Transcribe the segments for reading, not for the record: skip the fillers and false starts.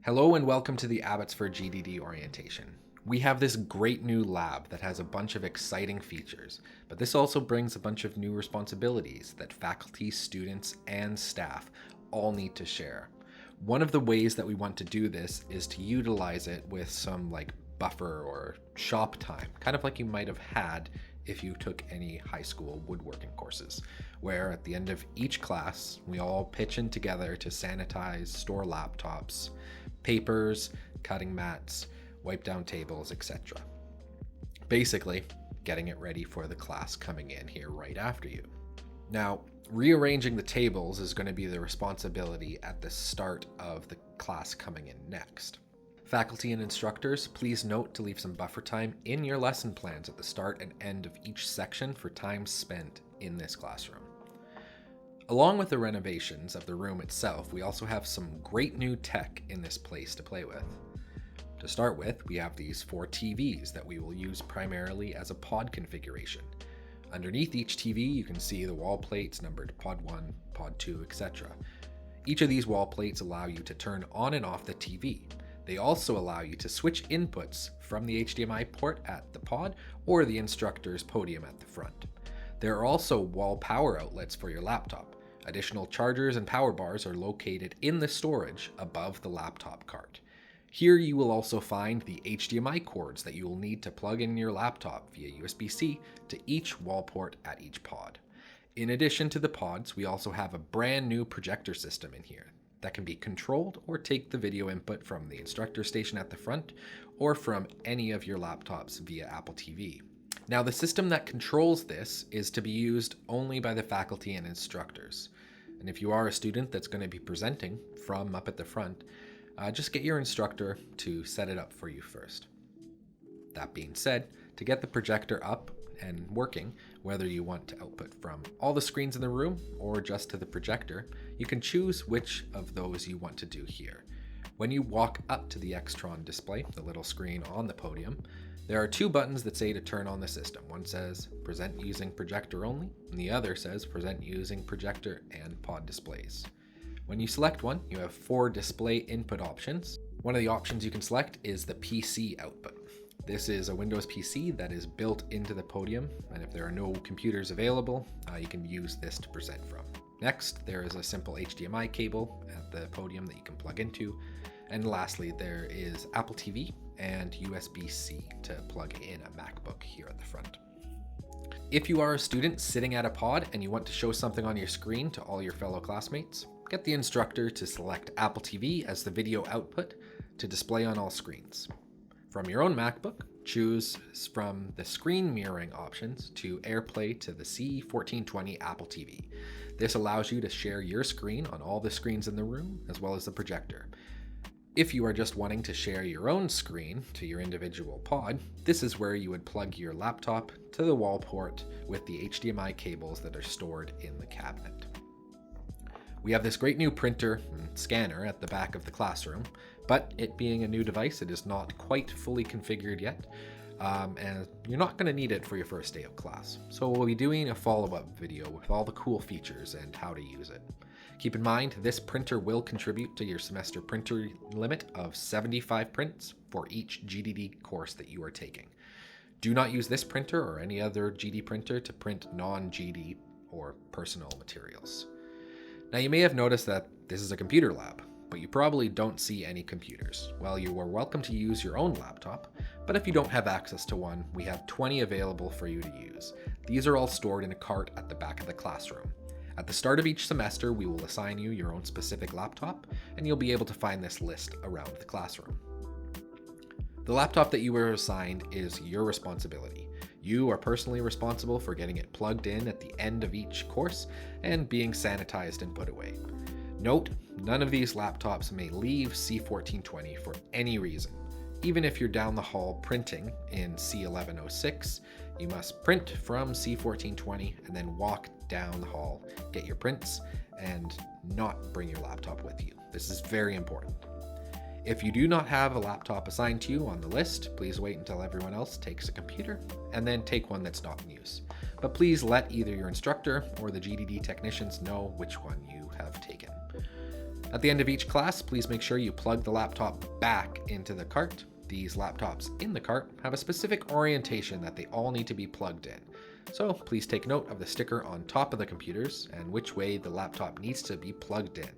Hello and welcome to the Abbotsford GDD orientation. We have this great new lab that has a bunch of exciting features, but this also brings a bunch of new responsibilities that faculty, students, and staff all need to share. One of the ways that we want to do this is to utilize it with some buffer or shop time, kind of like you might have had if you took any high school woodworking courses, where at the end of each class, we all pitch in together to sanitize, store laptops, papers, cutting mats, wipe down tables, etc. Basically, getting it ready for the class coming in here right after you. Now, rearranging the tables is going to be the responsibility at the start of the class coming in next. Faculty and instructors, please note to leave some buffer time in your lesson plans at the start and end of each section for time spent in this classroom. Along with the renovations of the room itself, we also have some great new tech in this place to play with. To start with, we have these 4 TVs that we will use primarily as a pod configuration. Underneath each TV, you can see the wall plates numbered pod 1, pod 2, etc. Each of these wall plates allow you to turn on and off the TV. They also allow you to switch inputs from the HDMI port at the pod or the instructor's podium at the front. There are also wall power outlets for your laptop. Additional chargers and power bars are located in the storage above the laptop cart. Here you will also find the HDMI cords that you will need to plug in your laptop via USB-C to each wall port at each pod. In addition to the pods, we also have a brand new projector system in here that can be controlled or take the video input from the instructor station at the front or from any of your laptops via Apple TV. Now, the system that controls this is to be used only by the faculty and instructors. And if you are a student that's going to be presenting from up at the front, just get your instructor to set it up for you first. That being said, to get the projector up and working, whether you want to output from all the screens in the room or just to the projector, you can choose which of those you want to do here. When you walk up to the Extron display, the little screen on the podium, there are 2 buttons that say to turn on the system. One says present using projector only, and the other says present using projector and pod displays. When you select one, you have 4 display input options. One of the options you can select is the PC output. This is a Windows PC that is built into the podium, and if there are no computers available, you can use this to present from. Next, there is a simple HDMI cable at the podium that you can plug into. And lastly, there is Apple TV and USB-C to plug in a MacBook here at the front. If you are a student sitting at a pod and you want to show something on your screen to all your fellow classmates, get the instructor to select Apple TV as the video output to display on all screens. From your own MacBook, choose from the screen mirroring options to AirPlay to the C1420 Apple TV. This allows you to share your screen on all the screens in the room as well as the projector. If you are just wanting to share your own screen to your individual pod, this is where you would plug your laptop to the wall port with the HDMI cables that are stored in the cabinet. We have this great new printer and scanner at the back of the classroom, but it being a new device, it is not quite fully configured yet, and you're not going to need it for your first day of class. So we'll be doing a follow-up video with all the cool features and how to use it. Keep in mind, this printer will contribute to your semester printer limit of 75 prints for each GDD course that you are taking. Do not use this printer or any other GD printer to print non-GD or personal materials. Now, you may have noticed that this is a computer lab, but you probably don't see any computers. Well, you are welcome to use your own laptop, but if you don't have access to one, we have 20 available for you to use. These are all stored in a cart at the back of the classroom. At the start of each semester, we will assign you your own specific laptop, and you'll be able to find this list around the classroom. The laptop that you were assigned is your responsibility. You are personally responsible for getting it plugged in at the end of each course and being sanitized and put away. Note, none of these laptops may leave C1420 for any reason. Even if you're down the hall printing in C1106, you must print from C1420 and then walk down the hall, get your prints, and not bring your laptop with you. This is very important. If you do not have a laptop assigned to you on the list, please wait until everyone else takes a computer and then take one that's not in use. But please let either your instructor or the GDD technicians know which one you have taken. At the end of each class, please make sure you plug the laptop back into the cart. These laptops in the cart have a specific orientation that they all need to be plugged in. So please take note of the sticker on top of the computers and which way the laptop needs to be plugged in.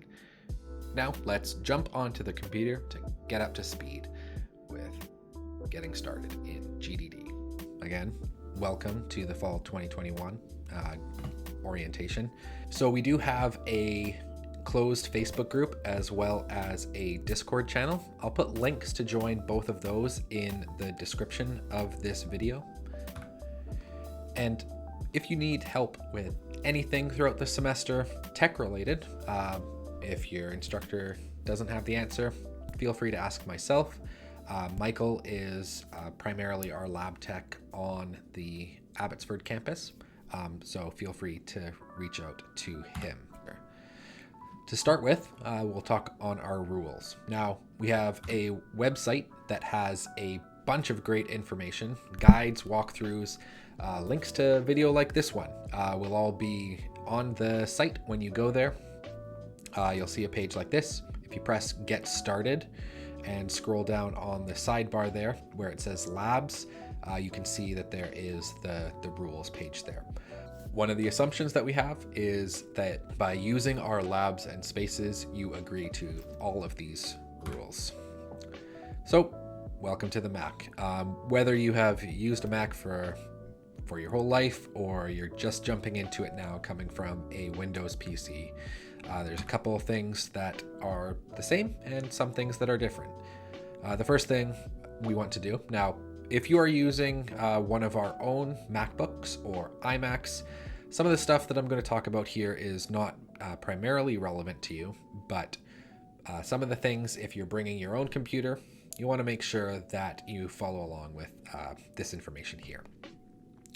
Now let's jump onto the computer to get up to speed with getting started in GDD. Again, welcome to the fall 2021 orientation. So we do have a closed Facebook group as well as a Discord channel. I'll put links to join both of those in the description of this video. And if you need help with anything throughout the semester, tech related, if your instructor doesn't have the answer, feel free to ask myself. Michael is primarily our lab tech on the Abbotsford campus, so feel free to reach out to him. To start with, we'll talk on our rules. Now, we have a website that has a bunch of great information, guides, walkthroughs, links to video like this one will all be on the site when you go there. You'll see a page like this. If you press Get Started and scroll down on the sidebar there where it says Labs, you can see that there is the rules page there. One of the assumptions that we have is that by using our labs and spaces, you agree to all of these rules. So, welcome to the Mac. Whether you have used a Mac for your whole life or you're just jumping into it now coming from a Windows PC, there's a couple of things that are the same and some things that are different. The first thing we want to do, now if you are using one of our own MacBooks or iMacs, some of the stuff that I'm going to talk about here is not primarily relevant to you, but some of the things, if you're bringing your own computer, you want to make sure that you follow along with this information here.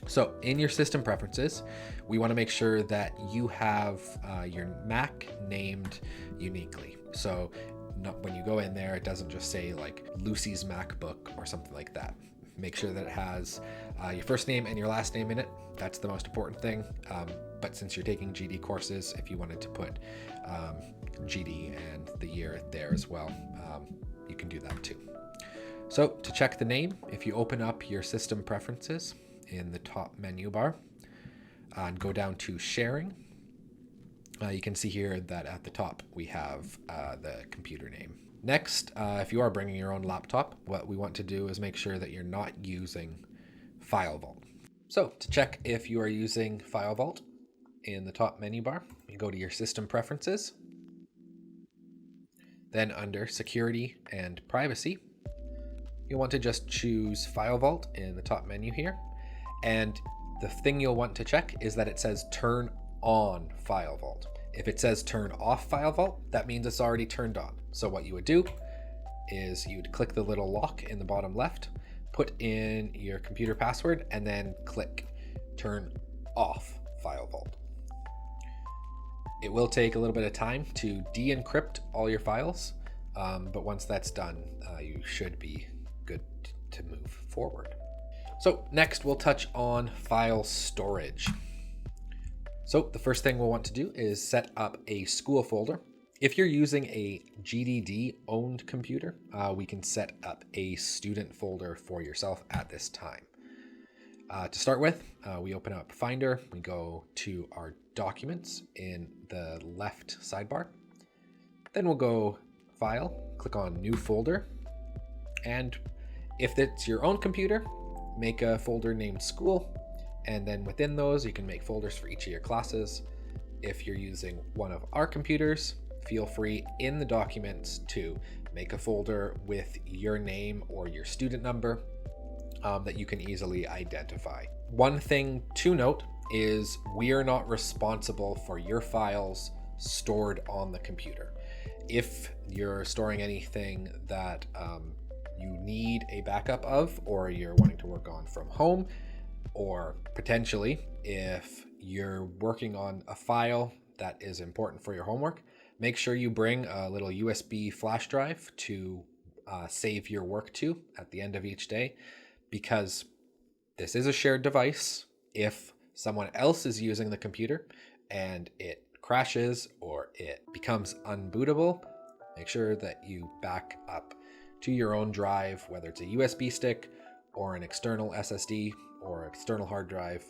So in your system preferences, we want to make sure that you have your Mac named uniquely. So when you go in there, it doesn't just say like Lucy's MacBook or something like that. Make sure that it has your first name and your last name in it. That's the most important thing. But since you're taking GD courses, if you wanted to put GD and the year there as well, you can do that too. So to check the name, if you open up your system preferences in the top menu bar and go down to sharing, you can see here that at the top we have the computer name. Next, if you are bringing your own laptop, what we want to do is make sure that you're not using FileVault. So to check if you are using FileVault, in the top menu bar, you go to your system preferences. Then under security and privacy, you'll want to just choose FileVault in the top menu here. And the thing you'll want to check is that it says turn on FileVault. If it says turn off FileVault, that means it's already turned on. So what you would do is you'd click the little lock in the bottom left, put in your computer password, and then click turn off FileVault. It will take a little bit of time to de-encrypt all your files, but once that's done, you should be good to move forward. So next we'll touch on file storage. So the first thing we'll want to do is set up a school folder. If you're using a GDD owned computer, we can set up a student folder for yourself at this time. To start with, we open up Finder, we go to our documents in the left sidebar. Then we'll go File, click on New Folder, and if it's your own computer, make a folder named School, and then within those you can make folders for each of your classes. If you're using one of our computers, feel free in the documents to make a folder with your name or your student number that you can easily identify. One thing to note is we are not responsible for your files stored on the computer. If you're storing anything that you need a backup of, or you're wanting to work on from home, or potentially if you're working on a file that is important for your homework, make sure you bring a little USB flash drive to save your work to at the end of each day, because this is a shared device. If someone else is using the computer and it crashes or it becomes unbootable, make sure that you back up to your own drive, whether it's a USB stick or an external SSD or external hard drive.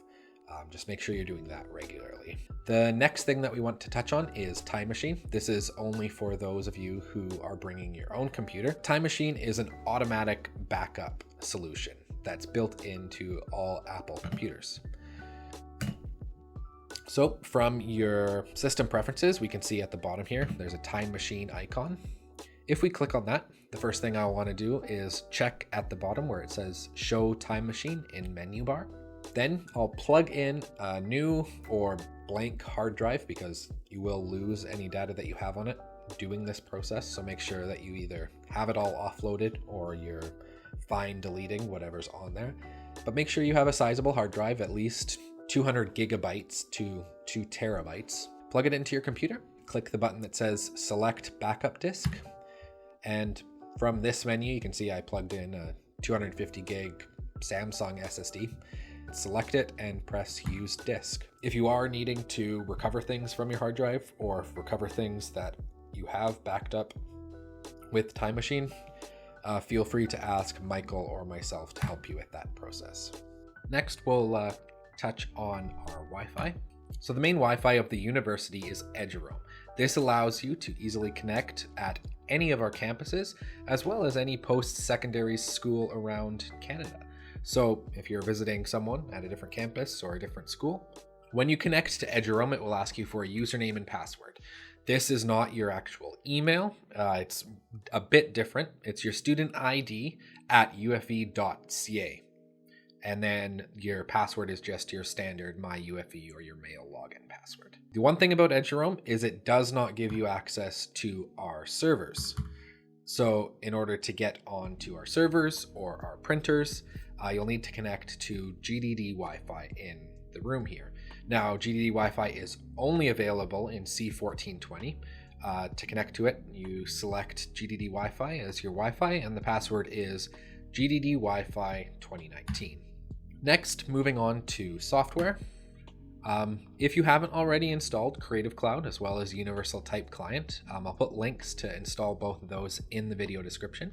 Just make sure you're doing that regularly. The next thing that we want to touch on is Time Machine. This is only for those of you who are bringing your own computer. Time Machine is an automatic backup solution that's built into all Apple computers. So from your system preferences, we can see at the bottom here, there's a Time Machine icon. If we click on that, the first thing I want to do is check at the bottom where it says Show Time Machine in menu bar. Then I'll plug in a new or blank hard drive because you will lose any data that you have on it doing this process. So make sure that you either have it all offloaded or you're fine deleting whatever's on there. But make sure you have a sizable hard drive, at least 200 gigabytes to 2 terabytes. Plug it into your computer, click the button that says Select Backup Disk. And from this menu, you can see I plugged in a 250 gig Samsung SSD. Select it and press Use Disk. If you are needing to recover things from your hard drive or recover things that you have backed up with Time Machine, feel free to ask Michael or myself to help you with that process. Next, we'll touch on our Wi-Fi. So the main Wi-Fi of the university is Eduroam. This allows you to easily connect at any of our campuses, as well as any post-secondary school around Canada. So if you're visiting someone at a different campus or a different school, when you connect to Eduroam, it will ask you for a username and password. This is not your actual email. It's a bit different. It's your student ID at ufe.ca. And then your password is just your standard MyUFE or your mail login password. The one thing about Eduroam is it does not give you access to our servers. So in order to get onto our servers or our printers, you'll need to connect to GDD Wi-Fi in the room here. Now, GDD Wi-Fi is only available in C1420. To connect to it, you select GDD Wi-Fi as your Wi-Fi, and the password is GDD Wi-Fi 2019. Next, moving on to software. If you haven't already installed Creative Cloud as well as Universal Type Client, I'll put links to install both of those in the video description.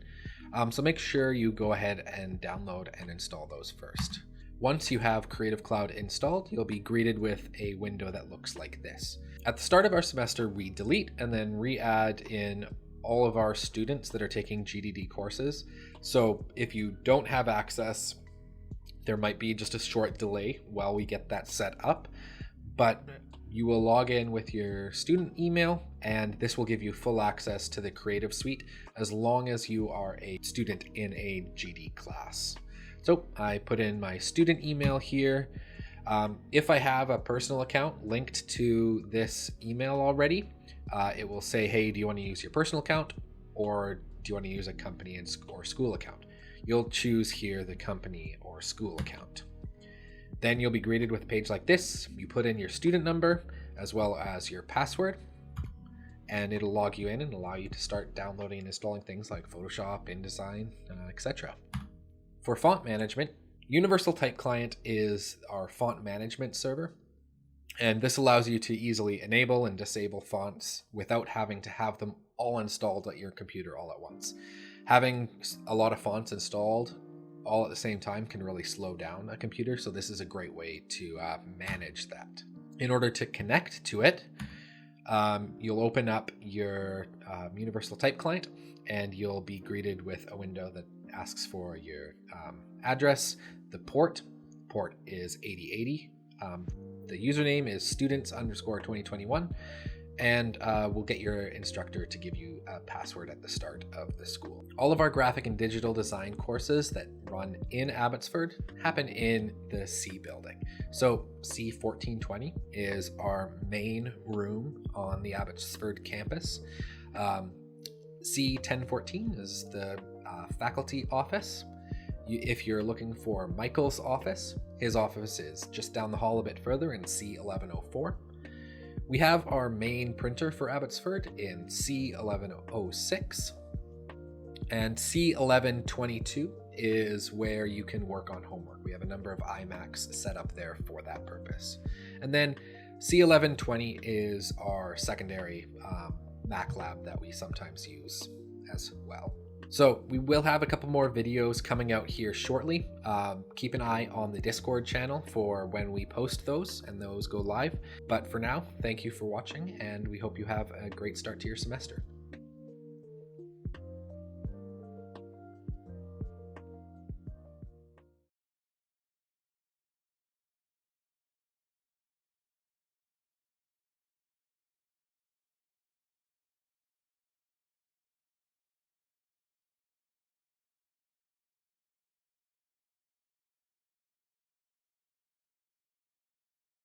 So make sure you go ahead and download and install those first. Once you have Creative Cloud installed, you'll be greeted with a window that looks like this. At the start of our semester, we delete and then re-add in all of our students that are taking GDD courses. So if you don't have access, there might be just a short delay while we get that set up, but you will log in with your student email, and this will give you full access to the Creative Suite as long as you are a student in a GD class. So I put in my student email here. If I have a personal account linked to this email already, it will say, hey, do you want to use your personal account or do you want to use a company or school account? You'll choose here the company or school account. Then you'll be greeted with a page like this. You put in your student number as well as your password, and it'll log you in and allow you to start downloading and installing things like Photoshop, InDesign, etc. For font management, Universal Type Client is our font management server, and this allows you to easily enable and disable fonts without having to have them all installed at your computer all at once. Having a lot of fonts installed all at the same time can really slow down a computer, so this is a great way to manage that. In order to connect to it, you'll open up your Universal Type Client and you'll be greeted with a window that asks for your address. The port is 8080. The username is students_2021, and we'll get your instructor to give you a password at the start of the school. All of our graphic and digital design courses that run in Abbotsford happen in the C building. So C1420 is our main room on the Abbotsford campus. C1014 is the faculty office. If you're looking for Michael's office, his office is just down the hall a bit further in C1104. We have our main printer for Abbotsford in C1106, and C1122 is where you can work on homework. We have a number of iMacs set up there for that purpose. And then C1120 is our secondary Mac lab that we sometimes use as well. So we will have a couple more videos coming out here shortly. Keep an eye on the Discord channel for when we post those and those go live. But for now, thank you for watching, and we hope you have a great start to your semester.